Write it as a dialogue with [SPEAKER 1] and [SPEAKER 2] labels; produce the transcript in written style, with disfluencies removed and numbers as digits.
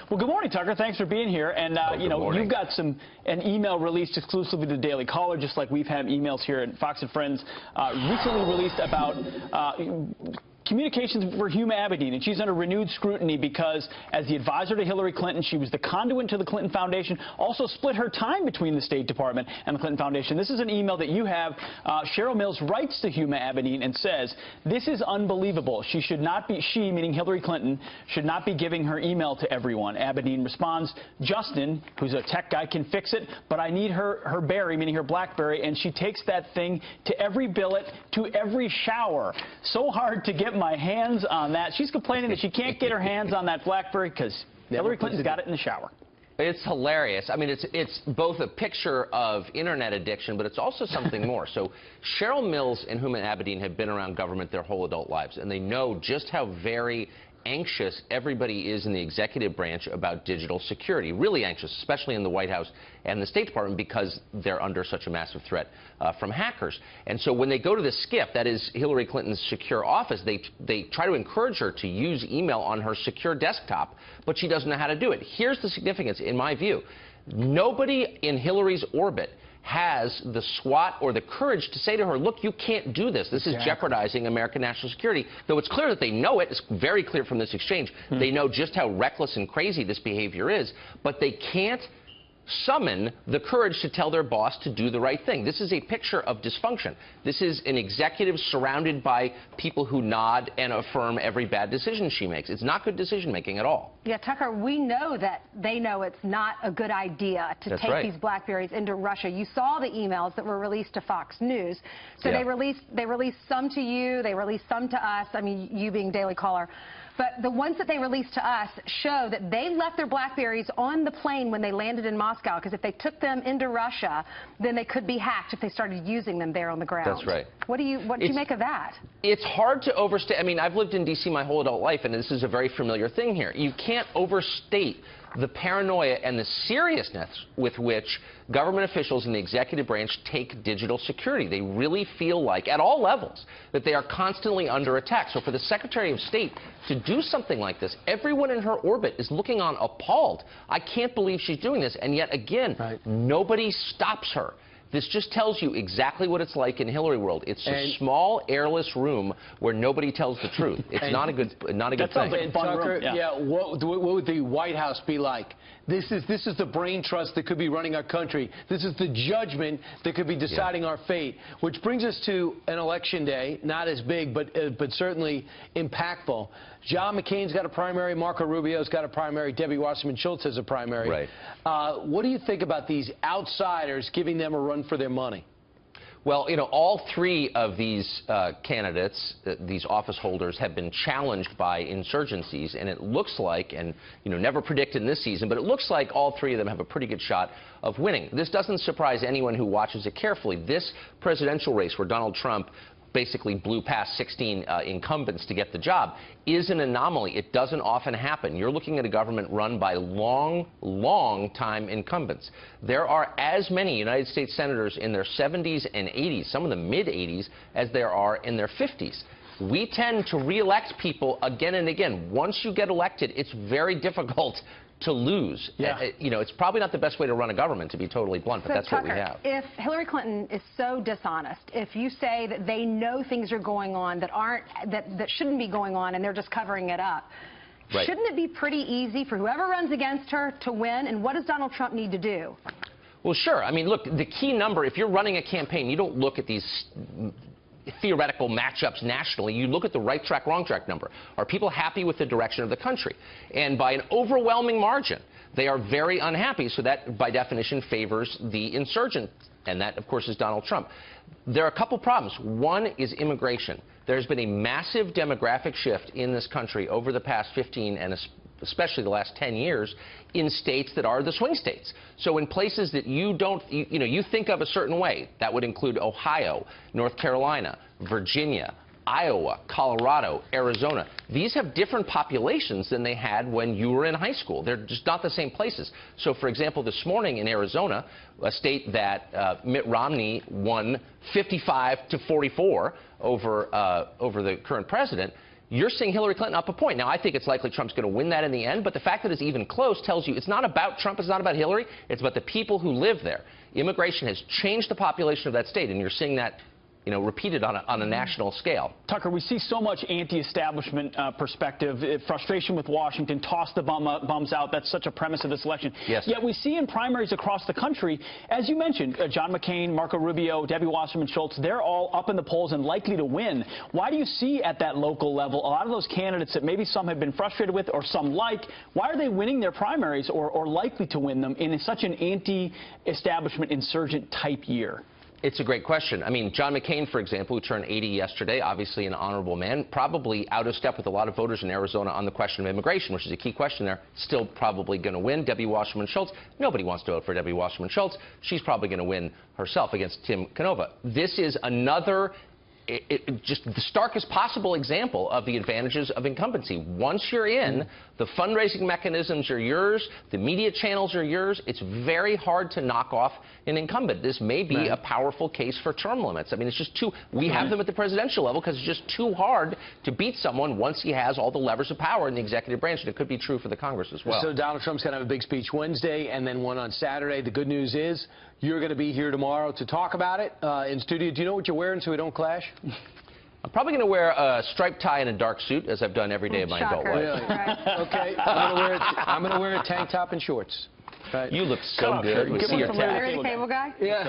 [SPEAKER 1] Well, good morning, Tucker. Thanks for being here. And, you've got an email released exclusively to the Daily Caller, just like we've had emails here at Fox and Friends, recently released about communications for Huma Abedin, and she's under renewed scrutiny because, as the advisor to Hillary Clinton, she was the conduit to the Clinton Foundation, also split her time between the State Department and the Clinton Foundation. This is an email that you have. Cheryl Mills writes to Huma Abedin and says, "This is unbelievable. She should not be, she, meaning Hillary Clinton, should not be giving her email to everyone." Abedin responds, "Justin, who's a tech guy, can fix it, but I need her Berry, meaning her BlackBerry, and she takes that thing to every billet, to every shower. So hard to get my hands on that." She's complaining that she can't get her hands on that BlackBerry because Hillary Clinton's got it in the shower.
[SPEAKER 2] It's hilarious. I mean, it's both a picture of internet addiction, but it's also something more. So Cheryl Mills and Huma Abedin have been around government their whole adult lives, and they know just how very anxious everybody is in the executive branch about digital security. Really anxious, especially in the White House and the State Department, because they're under such a massive threat from hackers. And so when they go to the SCIF, that is Hillary Clinton's secure office, they try to encourage her to use email on her secure desktop, but she doesn't know how to do it. Here's the significance, in my view. Nobody in Hillary's orbit has the SWAT or the courage to say to her, look, you can't do this. This is jeopardizing American national security. Though it's clear that they know it. It's very clear from this exchange. They know just how reckless and crazy this behavior is, but they can't summon the courage to tell their boss to do the right thing. This is a picture of dysfunction. This is an executive surrounded by people who nod and affirm every bad decision she makes. It's not good decision making at all.
[SPEAKER 3] Yeah, Tucker, we know that they know it's not a good idea to take these BlackBerries into Russia. You saw the emails that were released to Fox News. So they released some to you, they released some to us, I mean, you being Daily Caller. But the ones that they released to us show that they left their BlackBerries on the plane when they landed in Moscow, because if they took them into Russia, then they could be hacked if they started using them there on the ground.
[SPEAKER 2] That's right.
[SPEAKER 3] What do you make of that?
[SPEAKER 2] It's hard to overstate. I mean, I've lived in D.C. my whole adult life, and this is a very familiar thing here. You can't overstate the paranoia and the seriousness with which government officials in the executive branch take digital security. They really feel like, at all levels, that they are constantly under attack. So for the Secretary of State to do something like this, everyone in her orbit is looking on appalled. I can't believe she's doing this. And yet again, nobody stops her. This just tells you exactly what it's like in Hillary world. It's a small, airless room where nobody tells the truth. It's not a good thing.
[SPEAKER 1] Like
[SPEAKER 4] Tucker, what would the White House be like? This is the brain trust that could be running our country. This is the judgment that could be deciding our fate. Which brings us to an election day, not as big, but certainly impactful. John McCain's got a primary, Marco Rubio's got a primary, Debbie Wasserman Schultz has a primary.
[SPEAKER 2] Right.
[SPEAKER 4] What do you think about these outsiders giving them a run for their money?
[SPEAKER 2] Well, all three of these candidates, these office holders, have been challenged by insurgencies, and it looks like, and never predicted in this season, but it looks like all three of them have a pretty good shot of winning. This doesn't surprise anyone who watches it carefully. This presidential race, where Donald Trump basically blew past 16 incumbents to get the job, is an anomaly. It doesn't often happen. You're looking at a government run by long-time incumbents. There are as many United States senators in their 70s and 80s, some of them mid-80s, as there are in their 50s. We tend to re-elect people again and again. Once you get elected, it's very difficult to lose. It's probably not the best way to run a government, to be totally blunt, but that's
[SPEAKER 3] Tucker,
[SPEAKER 2] what we have.
[SPEAKER 3] If Hillary Clinton is so dishonest, if you say that they know things are going on that shouldn't be going on and they're just covering it up, shouldn't it be pretty easy for whoever runs against her to win? And what does Donald Trump need to do?
[SPEAKER 2] Well, sure. I mean, look, the key number, if you're running a campaign, you don't look at these theoretical matchups nationally. You look at the right track, wrong track number. Are people happy with the direction of the country? And by an overwhelming margin, they are very unhappy, so that, by definition, favors the insurgent, and that, of course, is Donald Trump. There are a couple problems. One is immigration. There's been a massive demographic shift in this country over the past 15 and especially the last 10 years in states that are the swing states. So in places that you think of a certain way, that would include Ohio, North Carolina, Virginia, Iowa, Colorado, Arizona. These have different populations than they had when you were in high school. They're just not the same places. So, for example, this morning in Arizona, a state that Mitt Romney won 55 to 44 over the current president, you're seeing Hillary Clinton up a point. Now, I think it's likely Trump's going to win that in the end, but the fact that it's even close tells you it's not about Trump, it's not about Hillary, it's about the people who live there. Immigration has changed the population of that state, and you're seeing that, you know, repeated on a national scale.
[SPEAKER 1] Tucker, we see so much anti-establishment perspective, frustration with Washington, toss the bums out. That's such a premise of this election.
[SPEAKER 2] Yes.
[SPEAKER 1] Yet we see in primaries across the country, as you mentioned, John McCain, Marco Rubio, Debbie Wasserman Schultz, they're all up in the polls and likely to win. Why do you see at that local level a lot of those candidates that maybe some have been frustrated with or some like, why are they winning their primaries or likely to win them in such an anti-establishment insurgent type year?
[SPEAKER 2] It's a great question. I mean, John McCain, for example, who turned 80 yesterday, obviously an honorable man, probably out of step with a lot of voters in Arizona on the question of immigration, which is a key question there, still probably going to win. Debbie Wasserman Schultz, nobody wants to vote for Debbie Wasserman Schultz. She's probably going to win herself against Tim Canova. This is another just the starkest possible example of the advantages of incumbency. Once you're in, the fundraising mechanisms are yours, the media channels are yours. It's very hard to knock off an incumbent. This may be a powerful case for term limits. I mean, it's just too, we have them at the presidential level because it's just too hard to beat someone once he has all the levers of power in the executive branch, and it could be true for the Congress as well.
[SPEAKER 4] So Donald Trump's going to have a big speech Wednesday and then one on Saturday. The good news is you're going to be here tomorrow to talk about it in studio. Do you know what you're wearing so we don't clash?
[SPEAKER 2] I'm probably going to wear a striped tie and a dark suit, as I've done every day of my adult life.
[SPEAKER 4] Really? Okay. I'm going to wear a tank top and shorts.
[SPEAKER 2] You look so good. We see your
[SPEAKER 3] Are you a table guy?
[SPEAKER 4] Yeah.